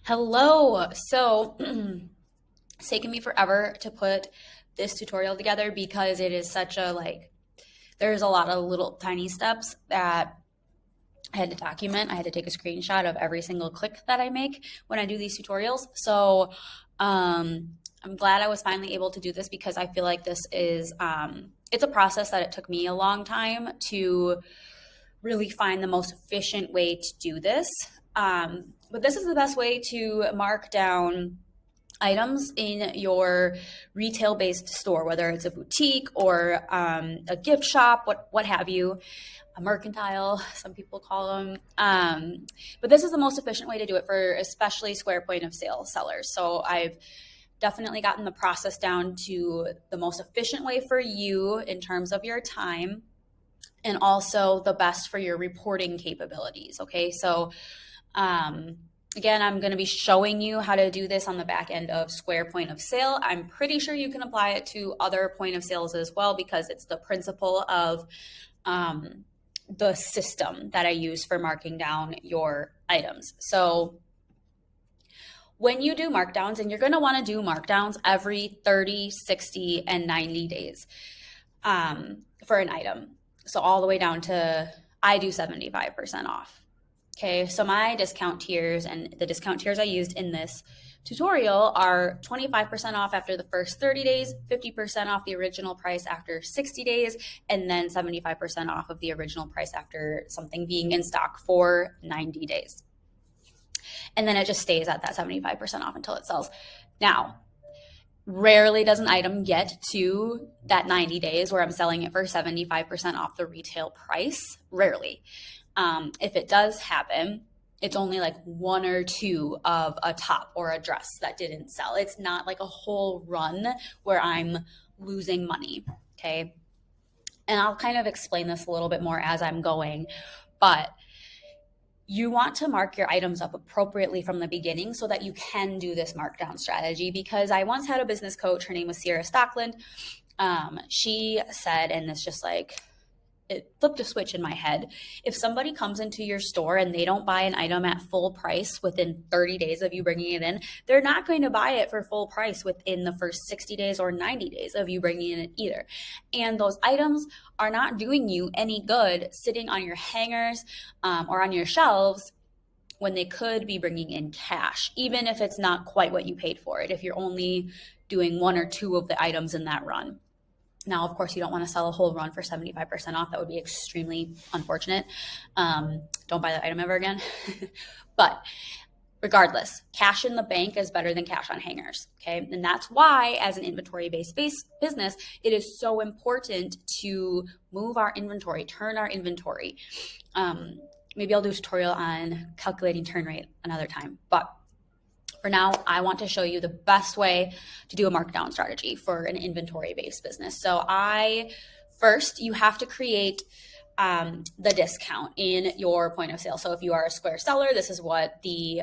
Hello. So it's taken me forever to put this tutorial together because it is such a there's a lot of little tiny steps that I had to document. I had to take a screenshot of every single click that I make when I do these tutorials. So I'm glad I was finally able to do this because I feel like this is it's a process that it took me a long time to really find the most efficient way to do this. But this is the best way to mark down items in your retail-based store, whether it's a boutique or a gift shop, what have you, a mercantile, some people call them. But this is the most efficient way to do it for especially Square point of sale sellers. So I've definitely gotten the process down to the most efficient way for you in terms of your time and also the best for your reporting capabilities. Okay, so again, I'm going to be showing you how to do this on the back end of Square point of sale. I'm pretty sure you can apply it to other point of sales as well because it's the principle of the system that I use for marking down your items. So when you do markdowns, and you're going to want to do markdowns every 30, 60, and 90 days for an item. So all the way down to, I do 75% off. Okay, so my discount tiers and the discount tiers I used in this tutorial are 25% off after the first 30 days, 50% off the original price after 60 days, and then 75% off of the original price after something being in stock for 90 days. And then it just stays at that 75% off until it sells. Now, rarely does an item get to that 90 days where I'm selling it for 75% off the retail price. Rarely. If it does happen, it's only like one or two of a top or a dress that didn't sell. It's not like a whole run where I'm losing money, okay? And I'll kind of explain this a little bit more as I'm going, but you want to mark your items up appropriately from the beginning so that you can do this markdown strategy. Because I once had a business coach, her name was Sierra Stockland. She said, and it's just like, it flipped a switch in my head. If somebody comes into your store and they don't buy an item at full price within 30 days of you bringing it in, they're not going to buy it for full price within the first 60 days or 90 days of you bringing it in either. And those items are not doing you any good sitting on your hangers or on your shelves when they could be bringing in cash, even if it's not quite what you paid for it, if you're only doing one or two of the items in that run. Now, of course, you don't want to sell a whole run for 75% off. That would be extremely unfortunate. Don't buy that item ever again. But regardless, cash in the bank is better than cash on hangers, okay? And that's why, as an inventory-based business, it is so important to move our inventory, turn our inventory. Maybe I'll do a tutorial on calculating turn rate another time, but for now, I want to show you the best way to do a markdown strategy for an inventory-based business. So first, you have to create the discount in your point of sale. So if you are a Square seller, this is what the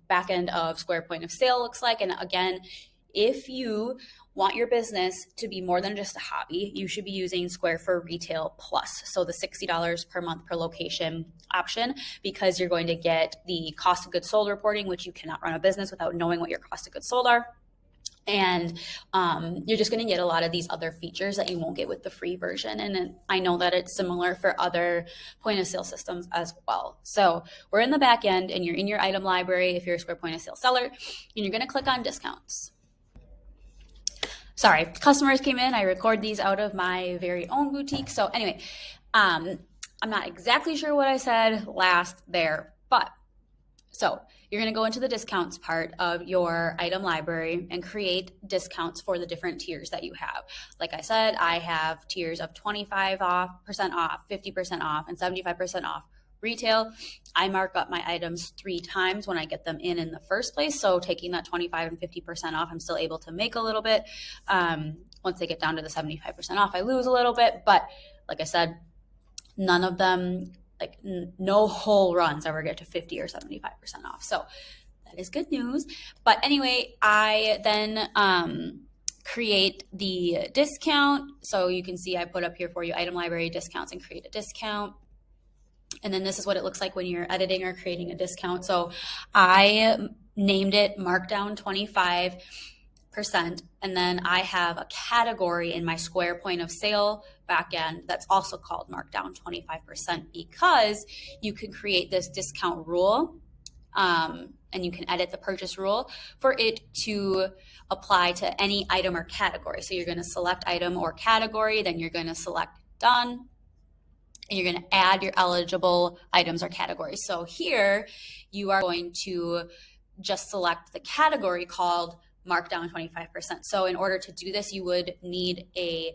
back end of Square point of sale looks like. And again, if you want your business to be more than just a hobby, you should be using Square for Retail Plus. So the $60 per month per location option, because you're going to get the cost of goods sold reporting, which you cannot run a business without knowing what your cost of goods sold are. And you're just going to get a lot of these other features that you won't get with the free version. And I know that it's similar for other point of sale systems as well. So we're in the back end and you're in your item library if you're a Square point of sale seller, and you're going to click on discounts. Sorry, customers came in. I record these out of my very own boutique. So anyway, I'm not exactly sure what I said last there, but so you're going to go into the discounts part of your item library and create discounts for the different tiers that you have. Like I said, I have tiers of 25% off, 50% off, and 75% off. Retail, I mark up my items 3 times when I get them in the first place. So taking that 25 and 50% off, I'm still able to make a little bit. Once they get down to the 75% off, I lose a little bit. But like I said, none of them, no whole runs ever get to 50 or 75% off. So that is good news. But anyway, I then create the discount. So you can see I put up here for you item library discounts and create a discount. And then this is what it looks like when you're editing or creating a discount. So I named it Markdown 25%. And then I have a category in my Square point of sale backend that's also called Markdown 25% because you can create this discount rule and you can edit the purchase rule for it to apply to any item or category. So you're going to select item or category, then you're going to select done, and you're going to add your eligible items or categories. So here you are going to just select the category called Markdown 25%. So in order to do this, you would need a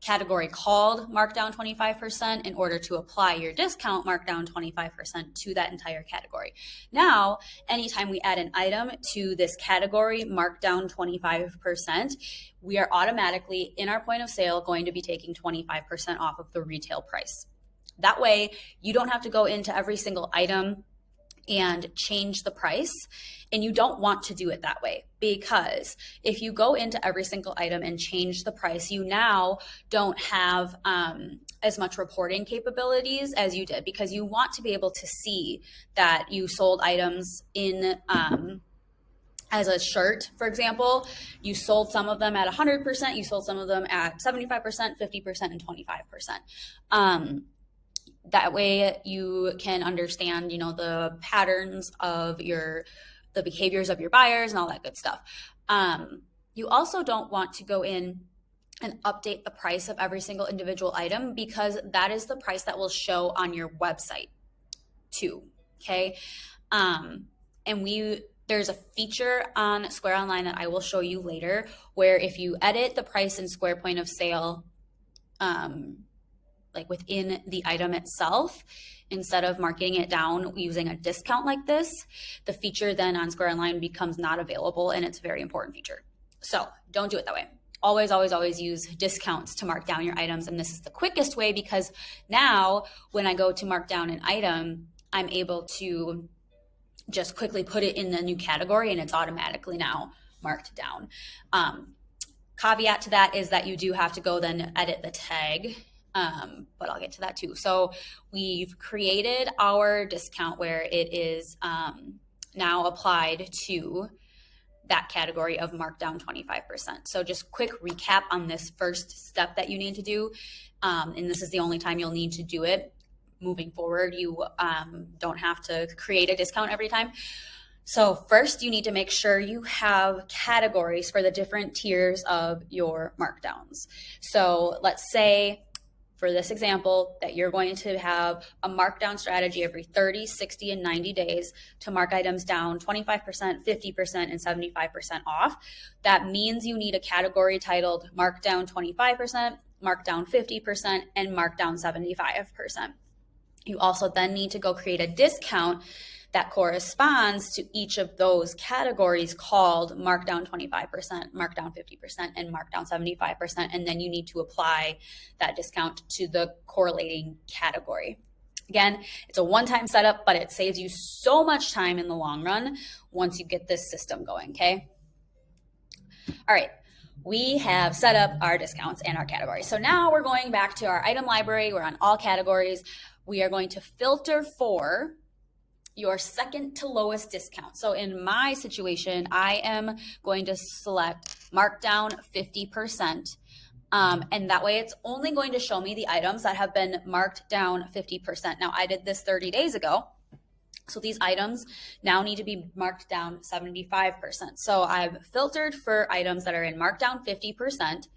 category called Markdown 25% in order to apply your discount Markdown 25% to that entire category. Now, anytime we add an item to this category Markdown 25%, we are automatically in our point of sale going to be taking 25% off of the retail price. That way, you don't have to go into every single item and change the price. And you don't want to do it that way, because if you go into every single item and change the price, you now don't have as much reporting capabilities as you did, because you want to be able to see that you sold items in as a shirt, for example, you sold some of them at 100%, you sold some of them at 75%, 50%, and 25%. That way you can understand, the patterns of the behaviors of your buyers and all that good stuff. You also don't want to go in and update the price of every single individual item, because that is the price that will show on your website too, okay? There's a feature on Square Online that I will show you later, where if you edit the price in Square point of sale, like within the item itself, instead of marking it down using a discount like this, the feature then on Square Online becomes not available, and it's a very important feature. So don't do it that way. Always, always, always use discounts to mark down your items. And this is the quickest way, because now when I go to mark down an item, I'm able to just quickly put it in the new category and it's automatically now marked down. Caveat to that is that you do have to go then edit the tag. But I'll get to that too. So we've created our discount where it is now applied to that category of Markdown 25%. So just quick recap on this first step that you need to do. And this is the only time you'll need to do it. Moving forward, you don't have to create a discount every time. So first, you need to make sure you have categories for the different tiers of your markdowns. So let's say, for this example, that you're going to have a markdown strategy every 30, 60, and 90 days to mark items down 25%, 50%, and 75% off. That means you need a category titled Markdown 25%, Markdown 50%, and Markdown 75%. You also then need to go create a discount that corresponds to each of those categories called Markdown 25%, Markdown 50%, and Markdown 75%. And then you need to apply that discount to the correlating category. Again, it's a one-time setup, but it saves you so much time in the long run once you get this system going, okay? All right, we have set up our discounts and our categories. So now we're going back to our item library. We're on all categories. We are going to filter for your second to lowest discount. So in my situation, I am going to select Markdown 50%. And that way it's only going to show me the items that have been marked down 50%. Now I did this 30 days ago. So these items now need to be marked down 75%. So I've filtered for items that are in markdown 50%.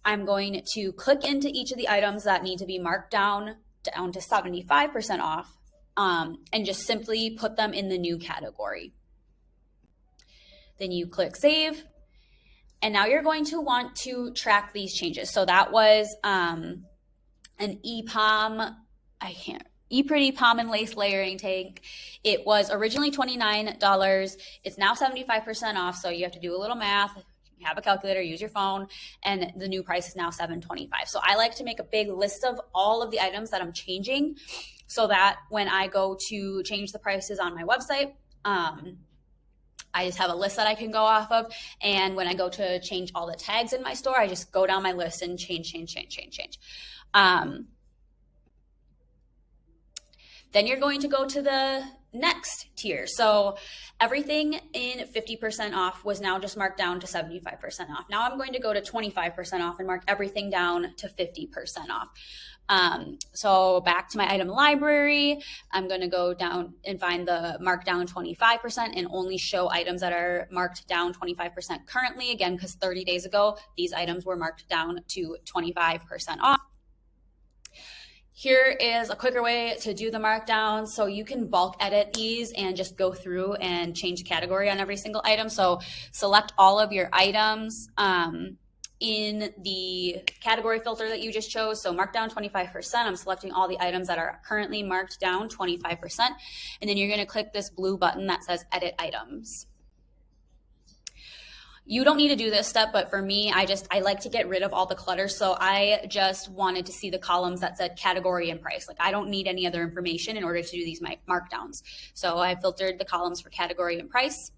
I'm going to click into each of the items that need to be marked down to 75% off. And just simply put them in the new category. Then you click save, and now you're going to want to track these changes. So that was an ePom, ePretty Palm and Lace layering tank. It was originally $29. It's now 75% off, so you have to do a little math. Have a calculator, use your phone, and the new price is now $7.25. So I like to make a big list of all of the items that I'm changing, so that when I go to change the prices on my website, I just have a list that I can go off of. And when I go to change all the tags in my store, I just go down my list and change. Then you're going to go to the next tier. So everything in 50% off was now just marked down to 75% off. Now I'm going to go to 25% off and mark everything down to 50% off. So back to my item library, I'm going to go down and find the markdown 25% and only show items that are marked down 25% currently. Again, because 30 days ago, these items were marked down to 25% off. Here is a quicker way to do the markdown. So you can bulk edit these and just go through and change category on every single item. So select all of your items in the category filter that you just chose. So markdown 25%, I'm selecting all the items that are currently marked down 25%. And then you're gonna click this blue button that says edit items. You don't need to do this step, but for me, I like to get rid of all the clutter. So I just wanted to see the columns that said category and price. Like I don't need any other information in order to do these markdowns. So I filtered the columns for category and price.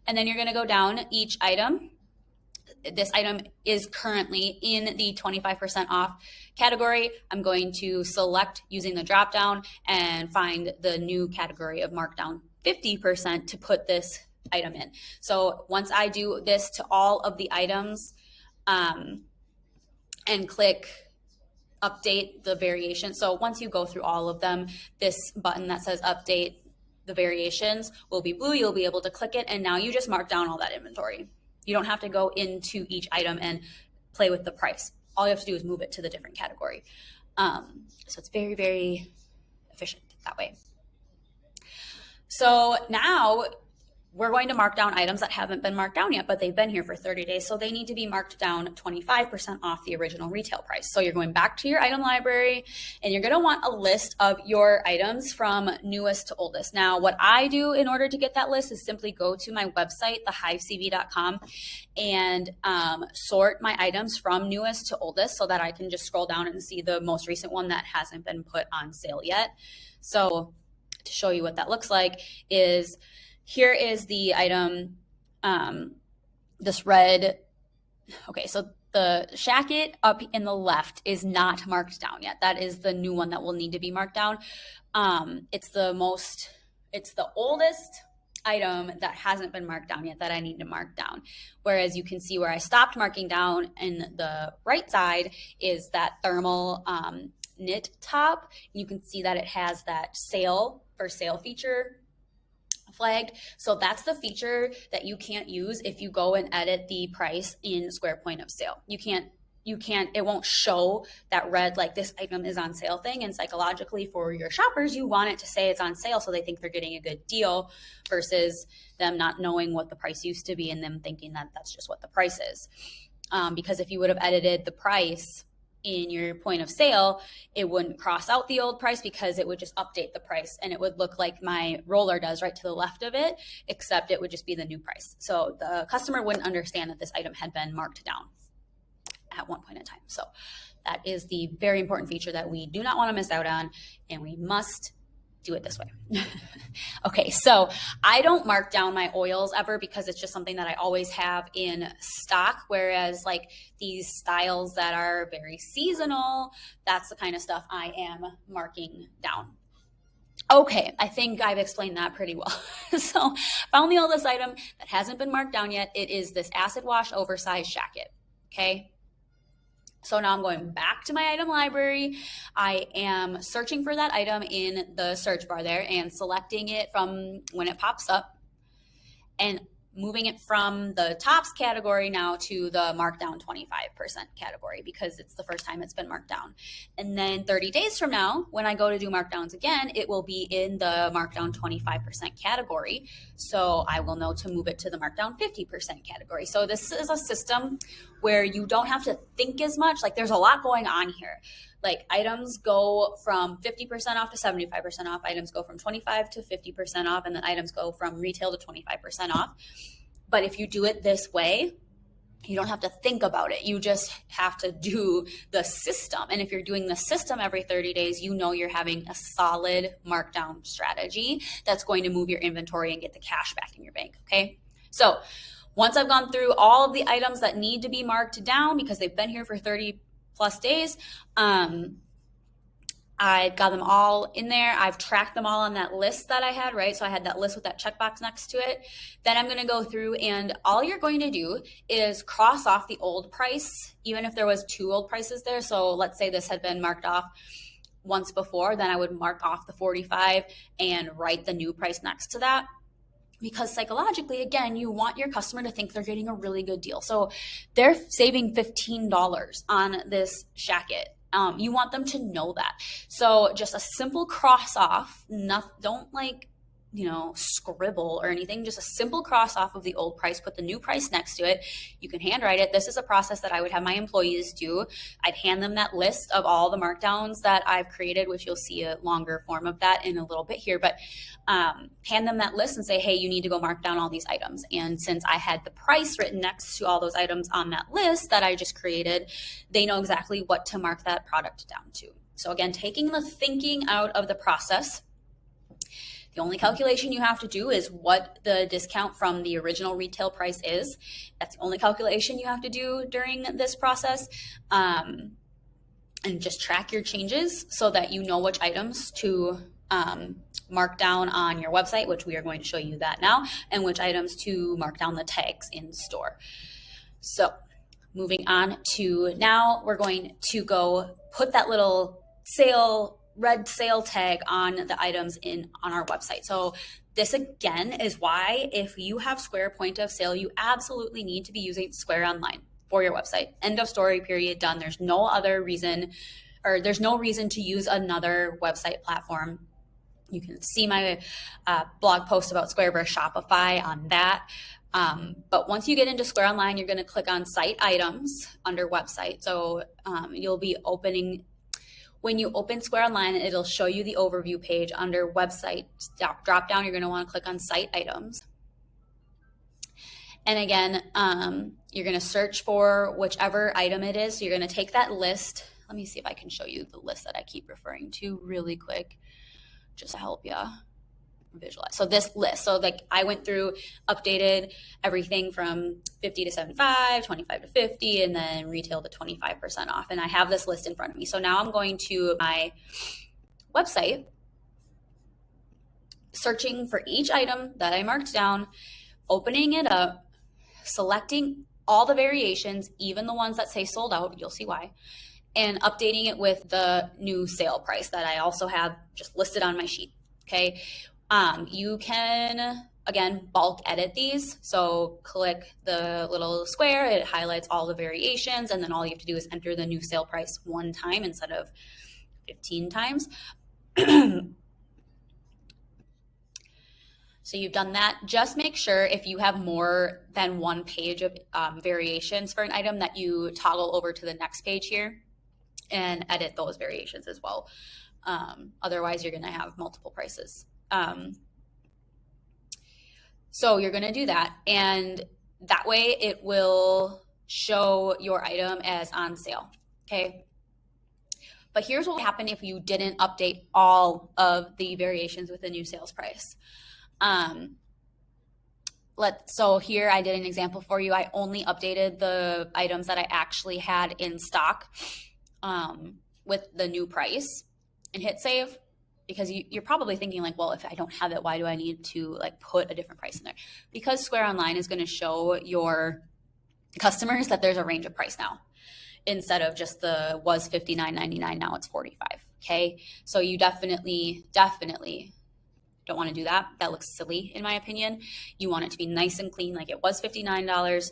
And then you're gonna go down each item. This item is currently in the 25% off category. I'm going to select using the drop down and find the new category of markdown 50% to put this item in. So once I do this to all of the items and click update the variation. So once you go through all of them, this button that says update the variations will be blue. You'll be able to click it and now you just mark down all that inventory. You don't have to go into each item and play with the price. All you have to do is move it to the different category. So it's very, very efficient that way. So now we're going to mark down items that haven't been marked down yet, but they've been here for 30 days. So they need to be marked down 25% off the original retail price. So you're going back to your item library and you're gonna want a list of your items from newest to oldest. Now, what I do in order to get that list is simply go to my website, thehivecv.com, and sort my items from newest to oldest so that I can just scroll down and see the most recent one that hasn't been put on sale yet. So to show you what that looks like is, here is the item, this red, okay, so the shacket up in the left is not marked down yet. That is the new one that will need to be marked down. It's the oldest item that hasn't been marked down yet that I need to mark down. Whereas you can see where I stopped marking down in the right side is that thermal knit top. You can see that it has that for sale feature flagged. So that's the feature that you can't use if you go and edit the price in Square Point of Sale. You can't, it won't show that red, like this item is on sale thing. And psychologically for your shoppers, you want it to say it's on sale so they think they're getting a good deal versus them not knowing what the price used to be and them thinking that that's just what the price is. Because if you would have edited the price in your point of sale, it wouldn't cross out the old price because it would just update the price and it would look like my roller does right to the left of it, except it would just be the new price. So the customer wouldn't understand that this item had been marked down at one point in time. So that is the very important feature that we do not want to miss out on, and we must do it this way. Okay, so I don't mark down my oils ever because it's just something that I always have in stock, whereas like these styles that are very seasonal, that's the kind of stuff I am marking down. Okay, I think I've explained that pretty well. So found the oldest item that hasn't been marked down yet. It is this acid wash oversized jacket, okay? So now I'm going back to my item library. I am searching for that item in the search bar there and selecting it from when it pops up and moving it from the tops category now to the markdown 25% category because it's the first time it's been marked down. And then 30 days from now, when I go to do markdowns again, it will be in the markdown 25% category. So I will know to move it to the markdown 50% category. So this is a system where you don't have to think as much. Like there's a lot going on here. Like items go from 50% off to 75% off, items go from 25 to 50% off, and then items go from retail to 25% off. But if you do it this way, you don't have to think about it. You just have to do the system. And if you're doing the system every 30 days, you know you're having a solid markdown strategy that's going to move your inventory and get the cash back in your bank, okay? So once I've gone through all of the items that need to be marked down because they've been here for 30 plus days, I've got them all in there. I've tracked them all on that list that I had, right? So I had that list with that checkbox next to it. Then I'm going to go through, and all you're going to do is cross off the old price, even if there was 2 old prices there. So let's say this had been marked off once before, then I would mark off the 45 and write the new price next to that. Because psychologically, again, you want your customer to think they're getting a really good deal. So they're saving $15 on this jacket. You want them to know that. So just a simple cross off, don't scribble or anything, just a simple cross off of the old price, put the new price next to it. You can handwrite it. This is a process that I would have my employees do. I'd hand them that list of all the markdowns that I've created, which you'll see a longer form of that in a little bit here, but hand them that list and say, hey, you need to go mark down all these items. And since I had the price written next to all those items on that list that I just created, they know exactly what to mark that product down to. So again, taking the thinking out of the process. The only calculation you have to do is what the discount from the original retail price is. That's the only calculation you have to do during this process. And just track your changes so that you know which items to mark down on your website, which we are going to show you that now, and which items to mark down the tags in store. So moving on to now, we're going to go put that little red sale tag on the items on our website. So this again is why if you have Square point of sale, you absolutely need to be using Square Online for your website. End of story, period, done. There's no other reason, or there's no reason to use another website platform. You can see my blog post about Square versus Shopify on that. But once you get into Square Online, you're going to click on Site Items under Website. So you'll be when you open Square Online, it'll show you the overview page under Website. Drop down, you're going to want to click on Site Items. And again, you're going to search for whichever item it is. So you're going to take that list. Let me see if I can show you the list that I keep referring to really quick, just to help you visualize. So this list, so like I went through, updated everything from 50 to 75, 25 to 50, and then retail to 25% off. And I have this list in front of me. So now I'm going to my website, searching for each item that I marked down, opening it up, selecting all the variations, even the ones that say sold out, you'll see why, and updating it with the new sale price that I also have just listed on my sheet. Okay. You can, again, bulk edit these. So click the little square, it highlights all the variations, and then all you have to do is enter the new sale price one time instead of 15 times. So you've done that. Just make sure if you have more than one page of variations for an item that you toggle over to the next page here and edit those variations as well. Otherwise, you're going to have multiple prices. So you're going to do that, and that way it will show your item as on sale. Okay. But here's what would happen if you didn't update all of the variations with the new sales price. So here I did an example for you. I only updated the items that I actually had in stock with the new price, and hit save. Because you're probably thinking like, well, if I don't have it, why do I need to like put a different price in there? Because Square Online is going to show your customers that there's a range of price now, instead of just was $59.99, now it's $45. Okay, so you definitely don't want to do that. That looks silly in my opinion. You want it to be nice and clean, like it was $59.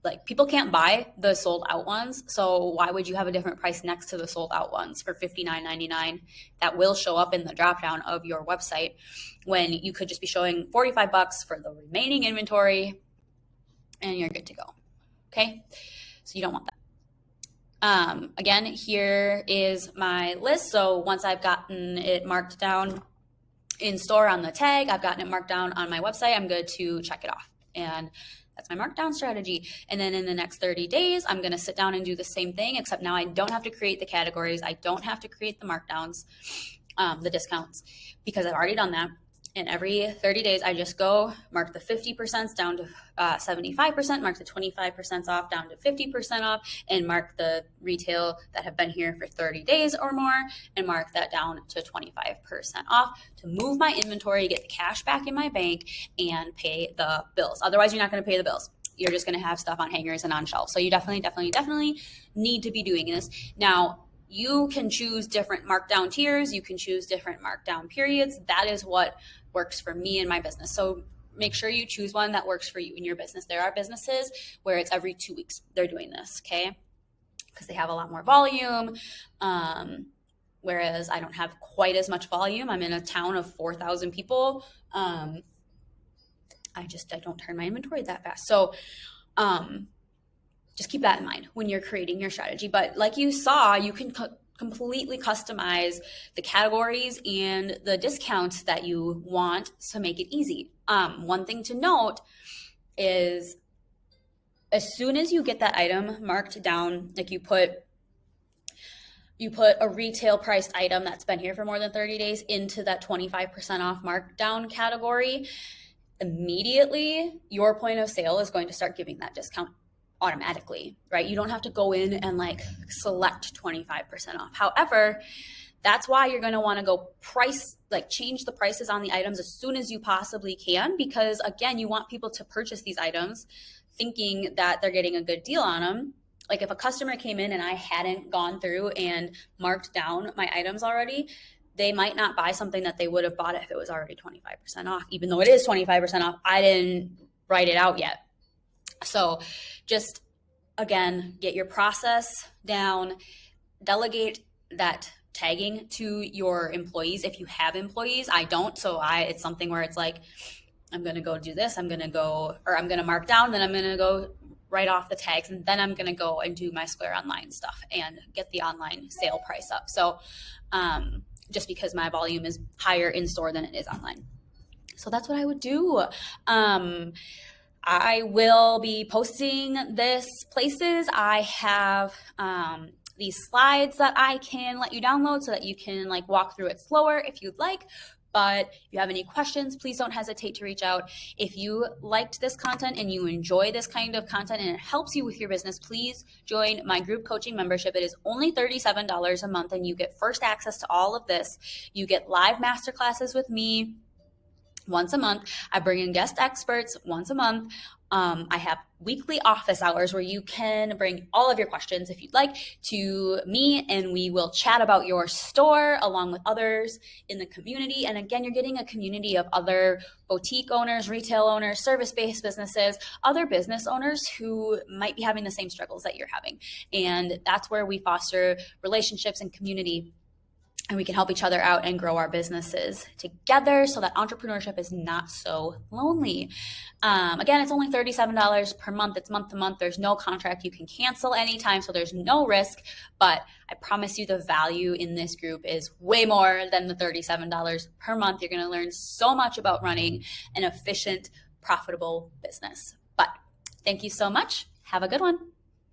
Like people can't buy the sold out ones, so why would you have a different price next to the sold out ones for $59.99 that will show up in the drop down of your website when you could just be showing $45 for the remaining inventory and you're good to go. Okay, so you don't want that. Again, here is my list. So once I've gotten it marked down in store on the tag, I've gotten it marked down on my website, I'm good to check it off. And that's my markdown strategy. And then in the next 30 days, I'm going to sit down and do the same thing, except now I don't have to create the categories. I don't have to create the markdowns, the discounts, because I've already done that. And every 30 days, I just go mark the 50% down to 75%, mark the 25% off down to 50% off, and mark the retail that have been here for 30 days or more, and mark that down to 25% off to move my inventory, get the cash back in my bank, and pay the bills. Otherwise, you're not going to pay the bills. You're just going to have stuff on hangers and on shelves. So you definitely need to be doing this. Now, you can choose different markdown tiers. You can choose different markdown periods. That is what works for me and my business. So make sure you choose one that works for you in your business. There are businesses where it's every 2 weeks they're doing this, okay? Because they have a lot more volume. Whereas I don't have quite as much volume. I'm in a town of 4,000 people. I don't turn my inventory that fast. So just keep that in mind when you're creating your strategy. But like you saw, you can completely customize the categories and the discounts that you want to make it easy. One thing to note is as soon as you get that item marked down, like you put a retail priced item that's been here for more than 30 days into that 25% off markdown category, immediately your point of sale is going to start giving that discount automatically, right? You don't have to go in and like select 25% off. However, that's why you're going to want to go change the prices on the items as soon as you possibly can, because again, you want people to purchase these items thinking that they're getting a good deal on them. Like if a customer came in and I hadn't gone through and marked down my items already, they might not buy something that they would have bought if it was already 25% off, even though it is 25% off. I didn't write it out yet. So just, again, get your process down, delegate that tagging to your employees. If you have employees, I don't. So it's something where it's like, I'm going to go do this. I'm going to mark down, then I'm going to go write off the tags, and then I'm going to go and do my Square Online stuff and get the online sale price up. So just because my volume is higher in store than it is online. So that's what I would do. I will be posting this places. I have these slides that I can let you download so that you can like walk through it slower if you'd like. But if you have any questions, please don't hesitate to reach out. If you liked this content and you enjoy this kind of content and it helps you with your business, please join my group coaching membership. It is only $37 a month and you get first access to all of this. You get live masterclasses with me once a month. I bring in guest experts once a month. I have weekly office hours where you can bring all of your questions, if you'd like, to me, and we will chat about your store along with others in the community. And again, you're getting a community of other boutique owners, retail owners, service-based businesses, other business owners who might be having the same struggles that you're having. And that's where we foster relationships and community, and we can help each other out and grow our businesses together so that entrepreneurship is not so lonely. Again, it's only $37 per month. It's month to month. There's no contract. You can cancel anytime, so there's no risk. But I promise you the value in this group is way more than the $37 per month. You're going to learn so much about running an efficient, profitable business. But thank you so much. Have a good one.